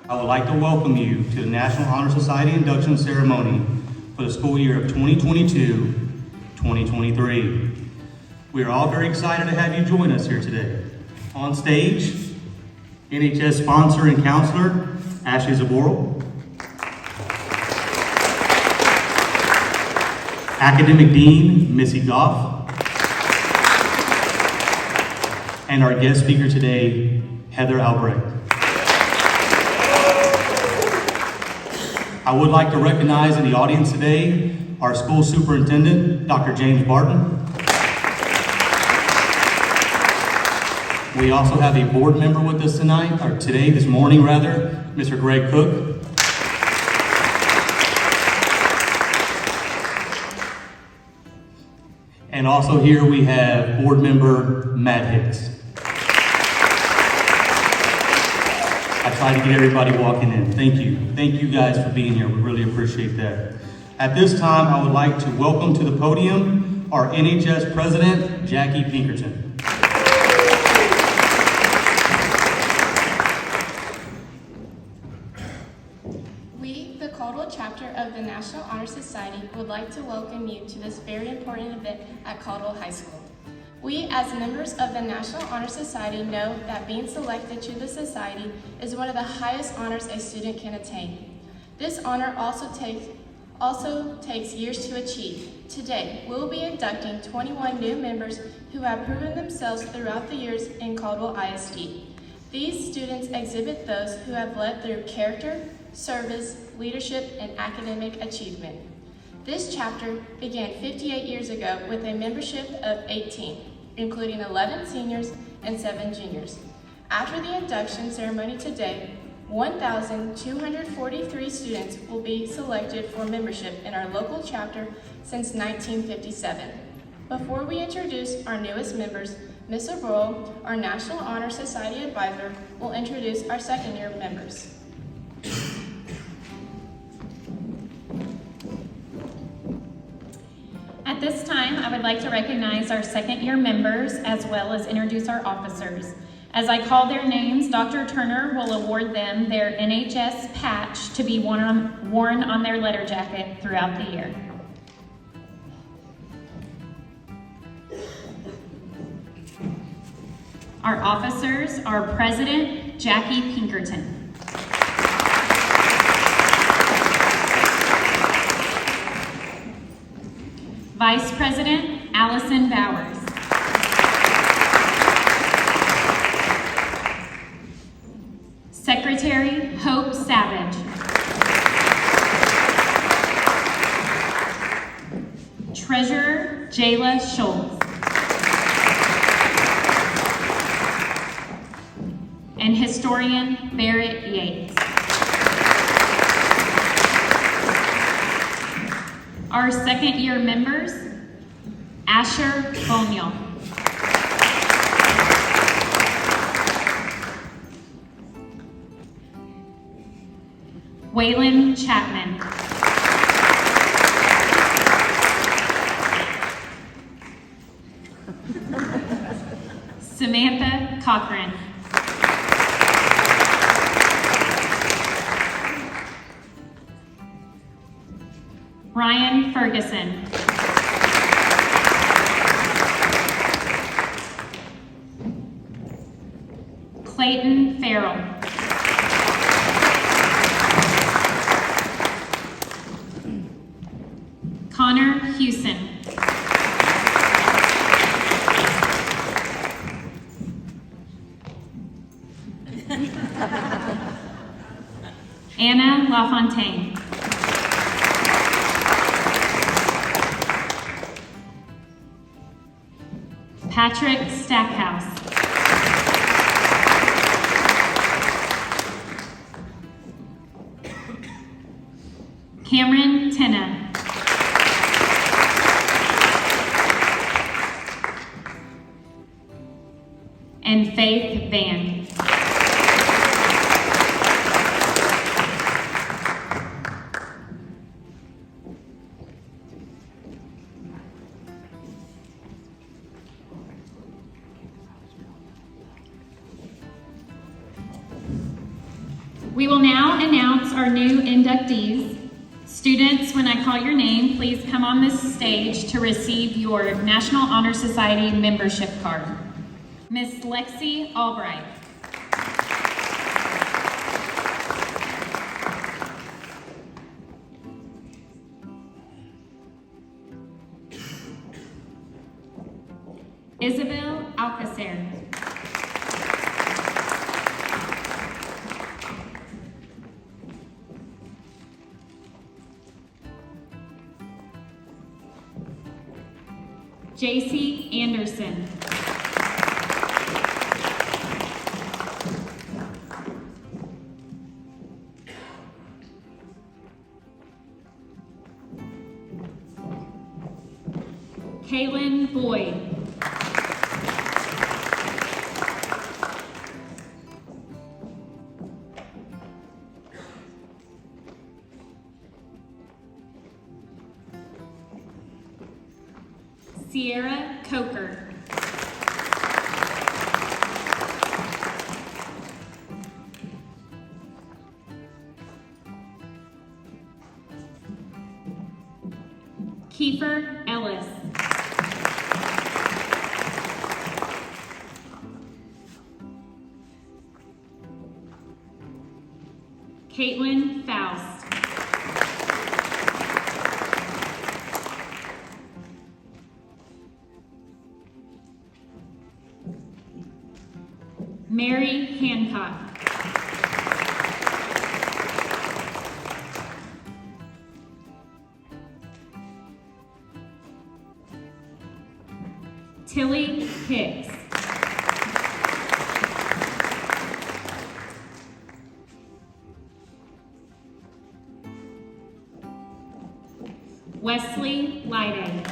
I would like to welcome you to the National Honor Society Induction Ceremony for the school year of 2022-2023. We are all very excited to have you join us here today. On stage, NHS sponsor and counselor, Ashley Zaboral. Academic Dean, Missy Goff. And our guest speaker today, Heather Albrecht. I would like to recognize in the audience today our school superintendent, Dr. James Barton. We also have a board member with us tonight, or this morning, Mr. Greg Cook. And also here we have board member Matt Hicks. I tried to get everybody walking in. Thank you. Thank you guys for being here. We really appreciate that. At this time, I would like to welcome to the podium our NHS President, Jackie Pinkerton. We, the Caldwell chapter of the National Honor Society, would like to welcome you to this very important event at Caldwell High School. We, as members of the National Honor Society, know that being selected to the society is one of the highest honors a student can attain. This honor also takes years to achieve. Today, we will be inducting 21 new members who have proven themselves throughout the years in Caldwell ISD. These students exhibit those who have led through character, service, leadership, and academic achievement. This chapter began 58 years ago with a membership of 18, including 11 seniors and 7 juniors. After the induction ceremony today, 1,243 students will be selected for membership in our local chapter since 1957. Before we introduce our newest members, Ms. O'Brien, our National Honor Society advisor, will introduce our second-year members. At this time, I would like to recognize our second-year members as well as introduce our officers. As I call their names, Dr. Turner will award them their NHS patch to be worn on their letter jacket throughout the year. Our officers are President Jackie Pinkerton. Vice President Allison Bowers. Secretary Hope Savage. Treasurer Jayla Schultz. And Historian Barrett Yates. Our second-year members, Asher Boniel. Waylon Chapman. Samantha Cochran. Ryan Ferguson. Clayton Farrell. Connor Hewson. Anna LaFontaine. Patrick Stackhouse. Cameron Tenna. And Faith Van. We will now announce our new inductees. Students, when I call your name, please come on this stage to receive your National Honor Society membership card. Miss Lexi Albright. Isabel Alcacer. JC Anderson. Kaylin Boyd. Sierra Coker. Kiefer Ellis. Caitlin Faust. Mary Hancock. Tilly Hicks. Wesley Lyday.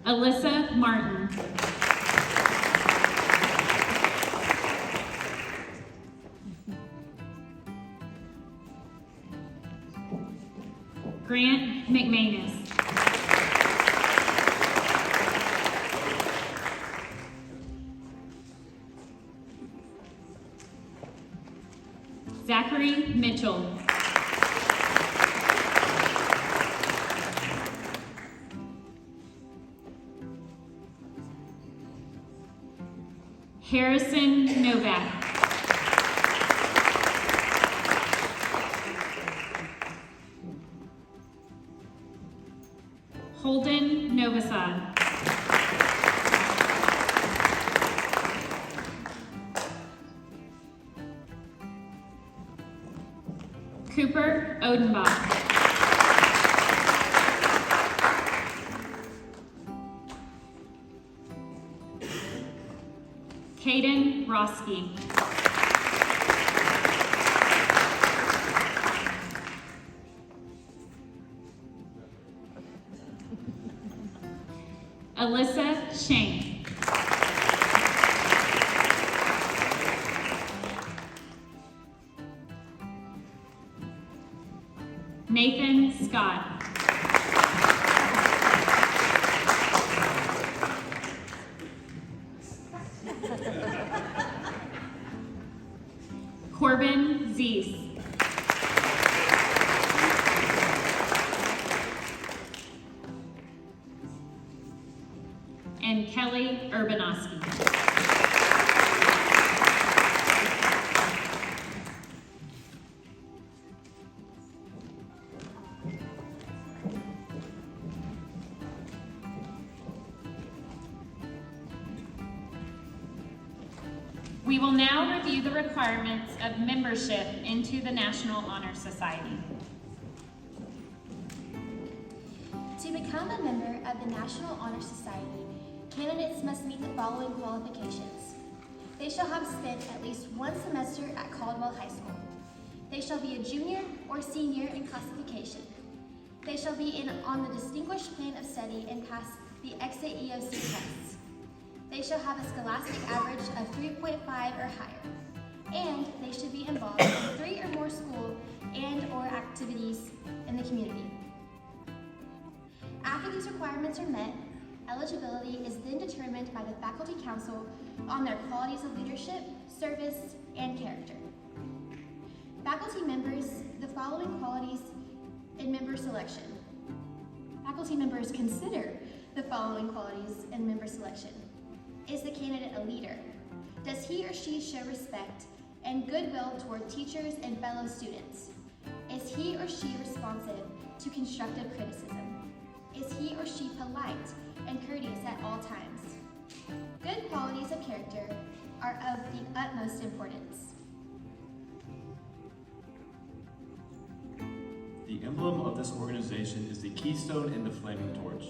Alyssa Martin. Grant McManus. Zachary Mitchell. Harrison Novak. Holden Novosad. Cooper Odenbach. Caden Roski. Alyssa Shank. Nathan Scott. Corbin Zeese. And Kelly Urbanowski. We will now review the requirements of membership into the National Honor Society. To become a member of the National Honor Society, candidates must meet the following qualifications. They shall have spent at least one semester at Caldwell High School. They shall be a junior or senior in classification. They shall be on the distinguished plan of study and pass the exit EOC tests. They shall have a scholastic average of 3.5 or higher, and they should be involved in 3 or more school and/or activities in the community. After After these requirements are met, eligibility is then determined by the Faculty Council on their qualities of leadership, service, and character. Faculty members, the following qualities in member selection. Faculty members consider the following qualities in member selection. Is the candidate a leader? Does he or she show respect and goodwill toward teachers and fellow students? Is he or she responsive to constructive criticism? Is he or she polite and courteous at all times? Good qualities of character are of the utmost importance. The emblem of this organization is the keystone and the flaming torch.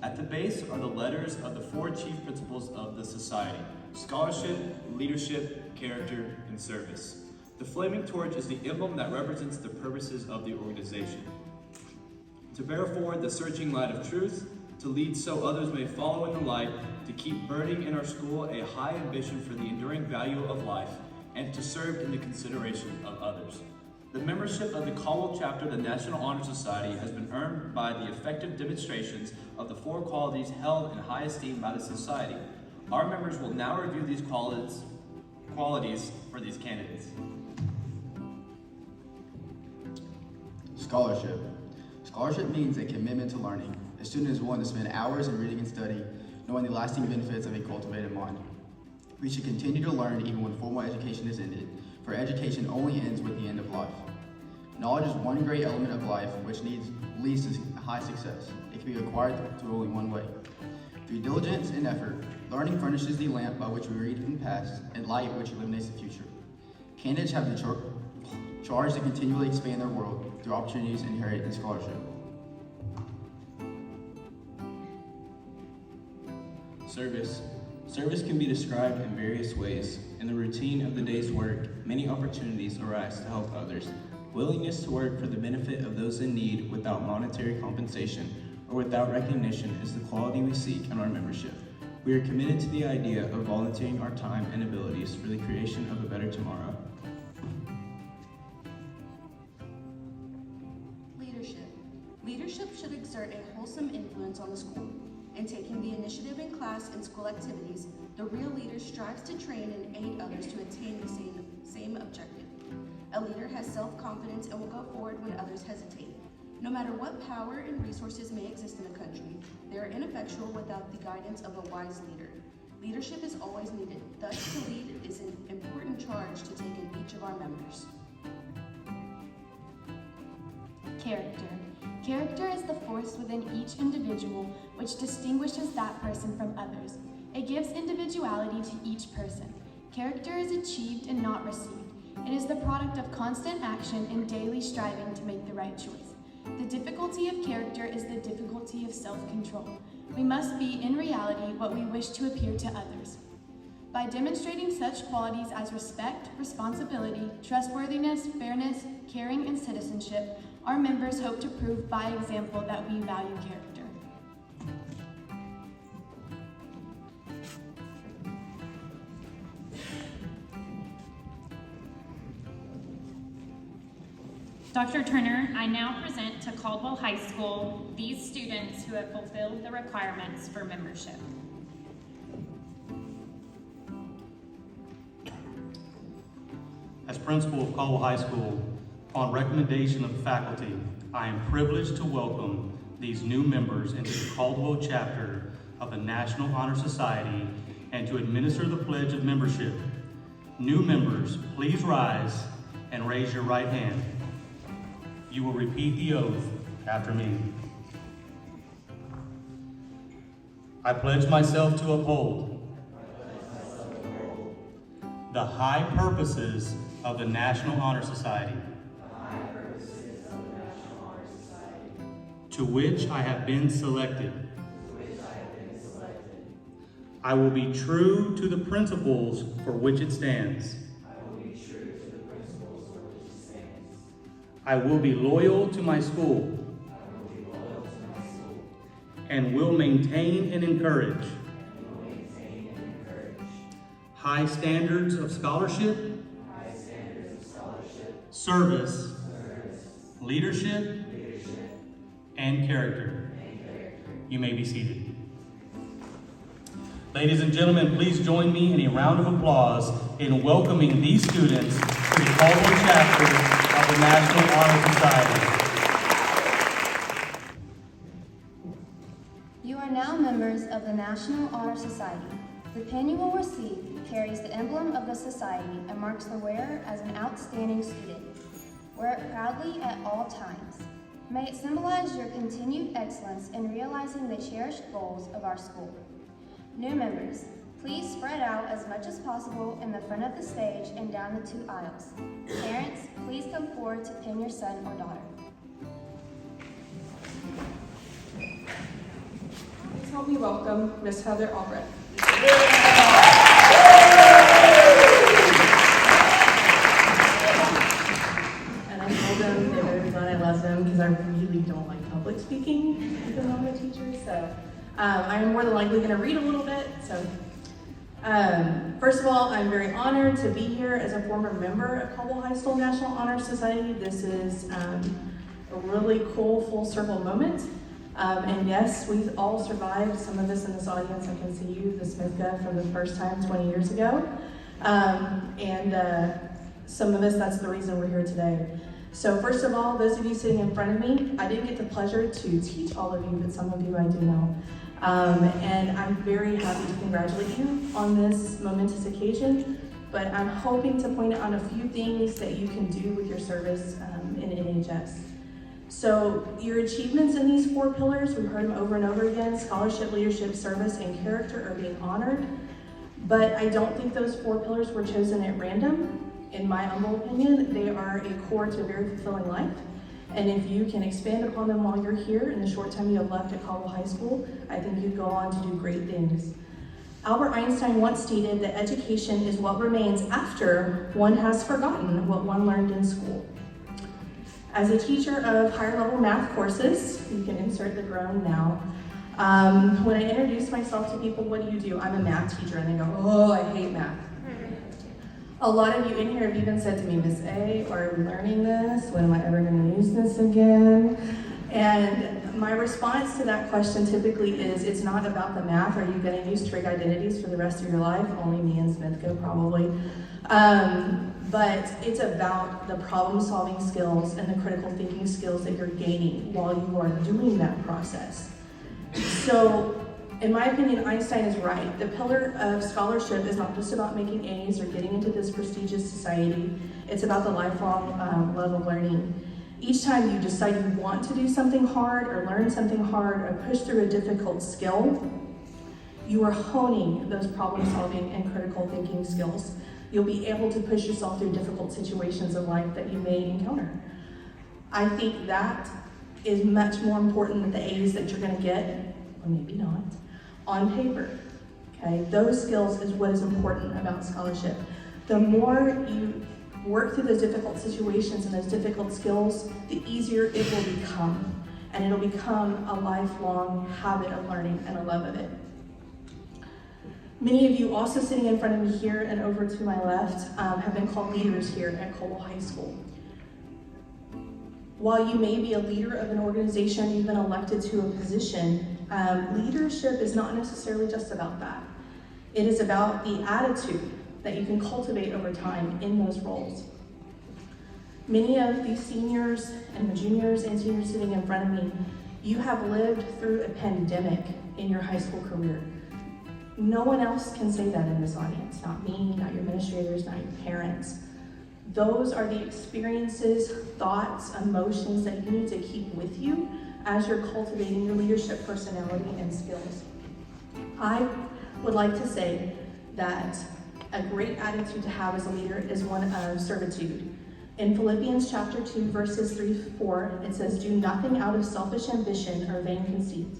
At the base are the letters of the 4 chief principles of the society: scholarship, leadership, character, and service. The flaming torch is the emblem that represents the purposes of the organization: to bear forward the searching light of truth, to lead so others may follow in the light, to keep burning in our school a high ambition for the enduring value of life, and to serve in the consideration of others. The membership of the Caldwell chapter of the National Honor Society has been earned by the effective demonstrations of the 4 qualities held in high esteem by the society. Our members will now review these qualities for these candidates. Scholarship. Scholarship means a commitment to learning. A student is willing to spend hours in reading and study, knowing the lasting benefits of a cultivated mind. We should continue to learn even when formal education is ended, for education only ends with the end of life. Knowledge is one great element of life which leads to high success. It can be acquired through only one way: through diligence and effort. Learning furnishes the lamp by which we read in the past, and light which illuminates the future. Candidates have the charge to continually expand their world through opportunities inherent in scholarship. Service. Service can be described in various ways. In the routine of the day's work, many opportunities arise to help others. Willingness to work for the benefit of those in need without monetary compensation or without recognition is the quality we seek in our membership. We are committed to the idea of volunteering our time and abilities for the creation of a better tomorrow. Leadership. Leadership should exert a wholesome influence on the school. In taking the initiative in class and school activities, the real leader strives to train and aid others to attain the same objective. A leader has self-confidence and will go forward when others hesitate. No matter what power and resources may exist in a country, they are ineffectual without the guidance of a wise leader. Leadership is always needed. Thus, to lead is an important charge to take in each of our members. Character. Character is the force within each individual which distinguishes that person from others. It gives individuality to each person. Character is achieved and not received. It is the product of constant action and daily striving to make the right choice. The difficulty of character is the difficulty of self-control. We must be, in reality, what we wish to appear to others. By demonstrating such qualities as respect, responsibility, trustworthiness, fairness, caring, and citizenship, our members hope to prove by example that we value character. Dr. Turner, I now present to Caldwell High School these students who have fulfilled the requirements for membership. As principal of Caldwell High School, on recommendation of the faculty, I am privileged to welcome these new members into the Caldwell chapter of the National Honor Society and to administer the Pledge of Membership. New members, please rise and raise your right hand. You will repeat the oath after me. I pledge myself to uphold the high purposes of the National Honor Society, to which I have been selected. I will be true to the principles for which it stands. I will be loyal to my school and will maintain and encourage high standards of scholarship, service, leadership, and character. You may be seated. Ladies and gentlemen, please join me in a round of applause in welcoming these students to the Caldwell chapter of the National Honor Society. You are now members of the National Honor Society. The pin you will receive carries the emblem of the society and marks the wearer as an outstanding student. Wear it proudly at all times. May it symbolize your continued excellence in realizing the cherished goals of our school. New members, please spread out as much as possible in the front of the stage and down the 2 aisles. Parents, please come forward to pin your son or daughter. Please help me welcome Miss Heather Albrecht. And I told them they better be glad I love them because I really don't like public speaking because I'm a teacher. So I'm more than likely going to read a little bit. So first of all, I'm very honored to be here as a former member of Caldwell High School National Honor Society. This is a really cool full circle moment. And yes, we've all survived. Some of us in this audience, I can see you, the Smithka from the first time 20 years ago. Some of us, that's the reason we're here today. So first of all, those of you sitting in front of me, I didn't get the pleasure to teach all of you, but some of you I do know. And I'm very happy to congratulate you on this momentous occasion, but I'm hoping to point out on a few things that you can do with your service in NHS. So your achievements in these 4 pillars, we've heard them over and over again, scholarship, leadership, service, and character are being honored. But I don't think those 4 pillars were chosen at random. In my humble opinion, they are a core to a very fulfilling life. And if you can expand upon them while you're here in the short time you have left at Caldwell High School, I think you go on to do great things. Albert Einstein once stated that education is what remains after one has forgotten what one learned in school. As a teacher of higher level math courses, you can insert the groan now, when I introduce myself to people, what do? I'm a math teacher, and they go, oh, I hate math. A lot of you in here have even said to me, Miss A, why are we learning this? When am I ever going to use this again? And my response to that question typically is, it's not about the math. Are you going to use trig identities for the rest of your life? Only me and Smithka probably. But it's about the problem-solving skills and the critical thinking skills that you're gaining while you are doing that process. So, in my opinion, Einstein is right. The pillar of scholarship is not just about making A's or getting into this prestigious society. It's about the lifelong love of learning. Each time you decide you want to do something hard or learn something hard or push through a difficult skill, you are honing those problem-solving and critical thinking skills. You'll be able to push yourself through difficult situations in life that you may encounter. I think that is much more important than the A's that you're going to get, or maybe not, on paper. Okay, those skills is what is important about scholarship. The more you work through those difficult situations and those difficult skills, the easier it will become. And it'll become a lifelong habit of learning and a love of it. Many of you also sitting in front of me here and over to my left have been called leaders here at Caldwell High School. While you may be a leader of an organization, you've been elected to a position, leadership is not necessarily just about that. It is about the attitude that you can cultivate over time in those roles. Many of these seniors and the juniors and seniors sitting in front of me, you have lived through a pandemic in your high school career. No one else can say that in this audience, not me, not your administrators, not your parents. Those are the experiences, thoughts, emotions that you need to keep with you as you're cultivating your leadership personality and skills. I would like to say that a great attitude to have as a leader is one of servitude. In Philippians chapter 2, verses 3-4, it says, "Do nothing out of selfish ambition or vain conceit,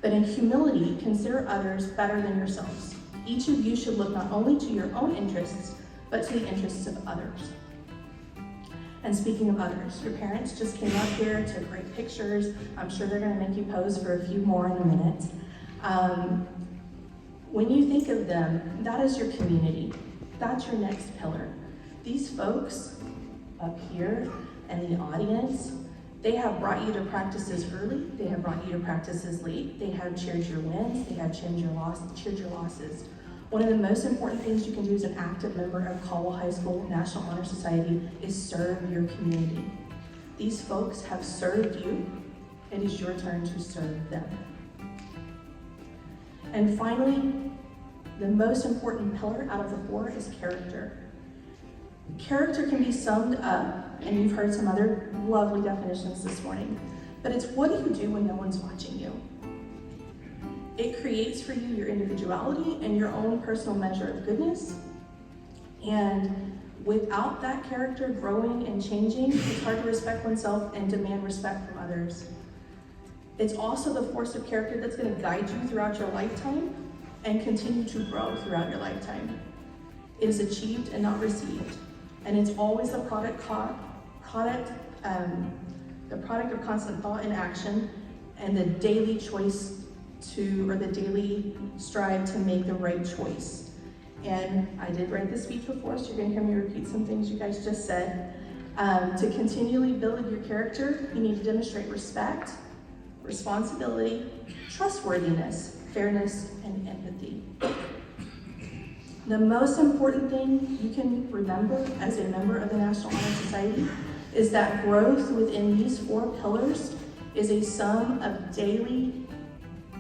but in humility consider others better than yourselves. Each of you should look not only to your own interests, but to the interests of others." And speaking of others, your parents just came up here, took great pictures. I'm sure they're going to make you pose for a few more in a minute. When you think of them, that is your community. That's your next pillar. These folks up here and the audience, They have brought you to practices early, they have brought you to practices late, they have cheered your wins, they have cheered your losses. One of the most important things you can do as an active member of Caldwell High School National Honor Society is serve your community. These folks have served you. It is your turn to serve them. And finally, the most important pillar out of the four is character. Character can be summed up, and you've heard some other lovely definitions this morning, but it's what do you do when no one's watching you? It creates for you your individuality and your own personal measure of goodness. And without that character growing and changing, it's hard to respect oneself and demand respect from others. It's also the force of character that's going to guide you throughout your lifetime and continue to grow throughout your lifetime. It is achieved and not received. And it's always the product of constant thought and action and the daily the daily strive to make the right choice. And I did write this speech before, so you're gonna hear me repeat some things you guys just said. To continually build your character, you need to demonstrate respect, responsibility, trustworthiness, fairness, and empathy. The most important thing you can remember as a member of the National Honor Society is that growth within these four pillars is a sum of daily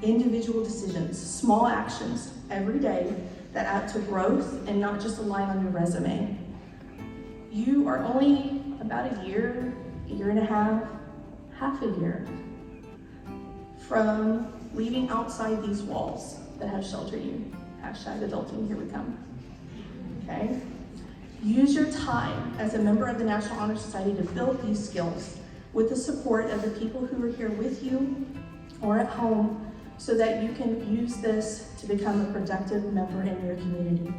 individual decisions, small actions every day that add to growth and not just a line on your resume. You are only about a year and a half a year from leaving outside these walls that have sheltered you. Hashtag adulting, here we come. Okay? Use your time as a member of the National Honor Society to build these skills with the support of the people who are here with you or at home so that you can use this to become a productive member in your community.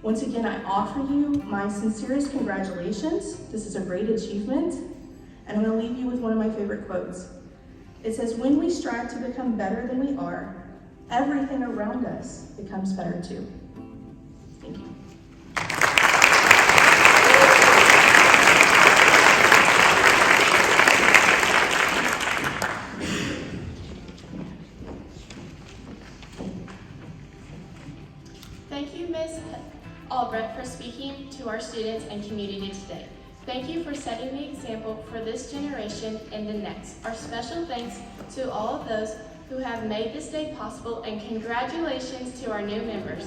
Once again, I offer you my sincerest congratulations. This is a great achievement. And I'm going to leave you with one of my favorite quotes. It says, when we strive to become better than we are, everything around us becomes better too. Thank you. Thank you, Ms. Albrecht, for speaking to our students and community today. Thank you for setting the example for this generation and the next. Our special thanks to all of those who have made this day possible, and congratulations to our new members.